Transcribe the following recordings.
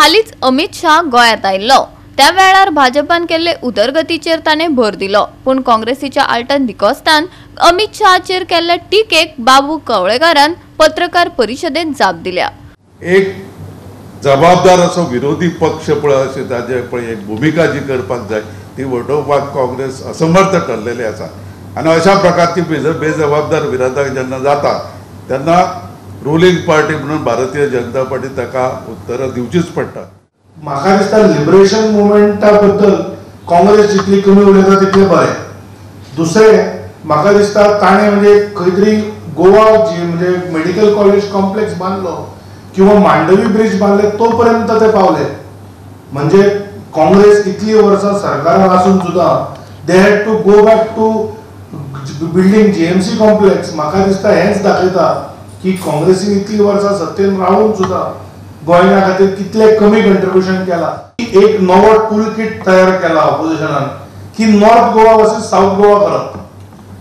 हालीच अमित शाह गोंयांत आयिल्लो त्या वेळार भाजपान केल्ले उदरगतीचेर ताणें भर दिलो, पूण काँग्रेसीच्या आल्टन डिकोस्टान अमित शाहाचेर केल्ल्या टिकेक बाबू कवळेकारान पत्रकार परिशदेंत जाप दिल्या। एक जबाबदार असो विरोधी पक्ष पळय अशें ताजे पळय एक भुमिका जी करपाक जाय ती वटोवपाक काँग्रेस असमर्थ ठरलेली आसा आनी अशा प्रकारची बेजबाबदार विरोधक जेन्ना जाता तेन्ना रुलींग पार्टी म्हणून भारतीय जनता पार्टी ताका उत्तरां दिवचीच पडटा। म्हाका दिसता लिबरेशन मुवमेंटा बद्दल काँग्रेस जितली कमी उलयता तितलें बरें। दुसरें म्हाका दिसता ताणें म्हणजे खंय तरी गोवा जी म्हणजे मेडिकल कॉलेज कॉम्प्लेक्स बांदलो किंवा मांडवी ब्रिज बांदले तो पर्यंत ते पावले। म्हणजे काँग्रेस इतली वर्सां सरकारान आसून सुद्दां they had to go back to building GMC complex. म्हाका दिसता हेंच दाखयता की काँग्रेसीन इतली वर्सां सत्तेन रावून सुद्दां गोंया खातीर कितले कमी कंट्रिब्युशन केला। एक नवो टूल किट तयार केला ऑपोजिशनान की north Goa versus south Goa करप।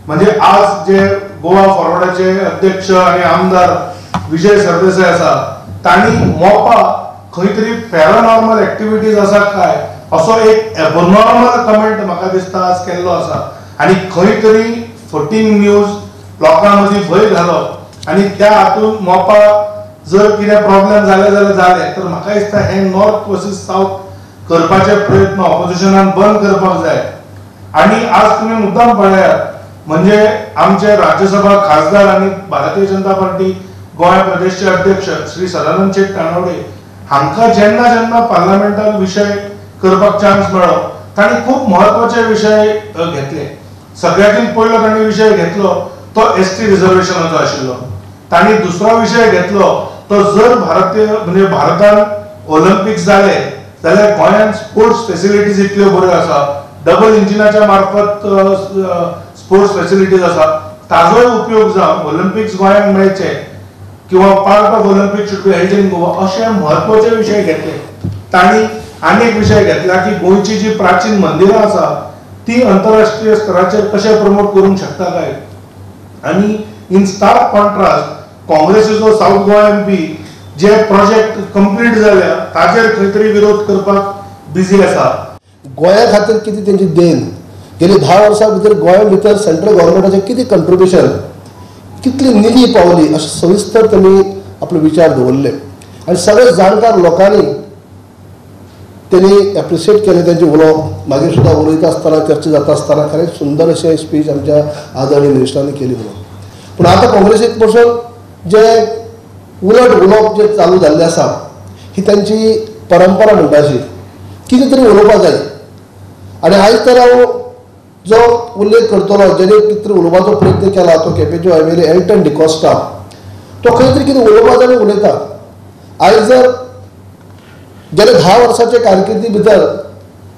म्हणजे आज जे गोवा फॉरवर्डाचे अध्यक्ष आणि आमदार विजय सरदेसाय आसा तांणी मोपा खंय तरी पॅरानॉर्मल एक्टिविटीज आसा काय असो एक एबनॉर्मल कमेंट म्हाका दिसता आज केल्लो आसा आनी खंय तरी 14 न्यूज लोकां मदीं भंय घालप आनी त्या हातून मोपा जर कितें प्रॉब्लेम जाले तर म्हाका दिसता हे नॉर्थ वर्सेस साऊथ करपाचे प्रयत्न ऑपोजिशनान बंद करपाक जाय। आणि आज तुम्ही मुद्दाम पळयात म्हणजे आमचे राज्यसभा खासदार आणि भारतीय जनता पार्टी गोंय प्रदेशचे अध्यक्ष श्री सदानंद शेट कानवडे हांकां जेन्ना जेन्ना पार्लमेंटान विषय करपाक चान्स मेळ्ळो तांणी खूप महत्वाचे विषय घेतले। सगळ्यांत पयलो तांणी विषय घेतलो तो एसटी रिझर्वेशनाचो आशिल्लो। तांणी दुसरो विषय घेतलो तो जर भारतीय म्हणजे भारतान ऑलिंपिक्स जाले जाल्यार गोंयांत स्पोर्ट्स फॅसिलिटीज इतल्यो बऱ्यो आसा, डबल इंजिनाच्या मार्फत स्पोर्ट्स फॅसिलिटीज आसा, ताजोय उपयोग जावन ऑलिंपिक्स गोंयांत मेळचे किंवा part of Olympics should be held in Goa अशे म्हत्वाचे विषय घेतले। तांणी अनेक विषय घेतला की गोंयची जी प्राचीन मंदिरां आसा ती आंतरराष्ट्रीय स्तराचेर कशे प्रमोट करूंक शकता काय। आणि इन स्टार्क कॉन्ट्रास्ट काँग्रेसीचो साऊथ गोवा एमपी जे प्रोजेक्ट कंप्लीट जाल्या ताचेर खंय तरी विरोध करपाक बिजी आसा। गोंया खातीर कितें तेंची देण गेली 10 वर्सां भितर गोंया भितर सेंट्रल गव्हर्मेंटाचें कितें कंट्रिब्युशन कितली निधी पावली अशें सविस्तर त्यांनी आपले विचार दवरले आनी सगळे जाणकार लोकांनी त्यांनी एप्रिशिएट केले त्यांचे उलोवप। मागीर सुद्दां उलयता आसतना चर्चा जाता आसतना खरेंच सुंदर अशें स्पीच आमच्या आदरणीय मिनिस्टरांनी केली म्हणून। पूण आतां काँग्रेसीक पसून जे उलट उलोवप जे चालू जाल्लें आसा ही तांची परंपरा म्हणटाशी कितें तरी उलोवपाक जाय। आनी आयज तर हांव जो उल्लेख करतलो जेणे कितें तरी उलोवपाचो प्रयत्न केला तो केपेंचो एमएलए एल्टन डिकोस्टा तो खंय तरी कितें उलोवपाक जाय उलयता। आयज जर गेल्या 10 वर्सांचे कारकिर्दी भितर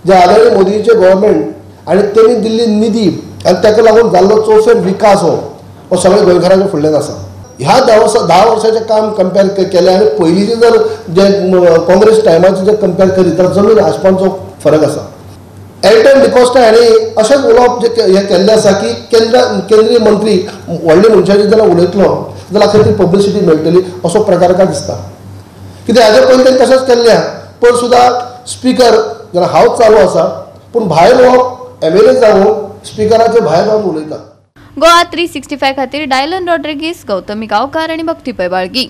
जे आदरणीय मोदीचे गव्हर्मेंट आनी तेणी दिल्ली निधी आनी ताका लागून जाल्लो चौफेर विकास हो सगळ्या गोंयकारांच्या फुडल्यान आसा। ह्या 10 वर्साचें काम कंपेर केलें आनी पयलींचे जर जे काँग्रेस टायमाचे जर कंपेर करीत जाल्यार जमीन आसमानचो फरक आसा। एल्टन डिकोस्टा हांणी अशेंच उलोवप जे हें केल्लें आसा की केंद्रीय मंत्री व्हडले मनशाची जाल्यार उलयतलो जाल्यार खंय तरी पब्लिसिटी मेळटली असो प्रकार काय दिसता। कित्याक हाजे पयलीं तेणी तशेंच केल्लें पण सुद्दां स्पीकर जाल्यार हांव चालू आसा पूण भायर हो एमएलए जावन स्पीकराचे भायर जावन उलयता। गोवा 365 खातीर डायलन रॉड्रिगीस, गौतमी गांवकार आणि भक्ती पैबाळगी।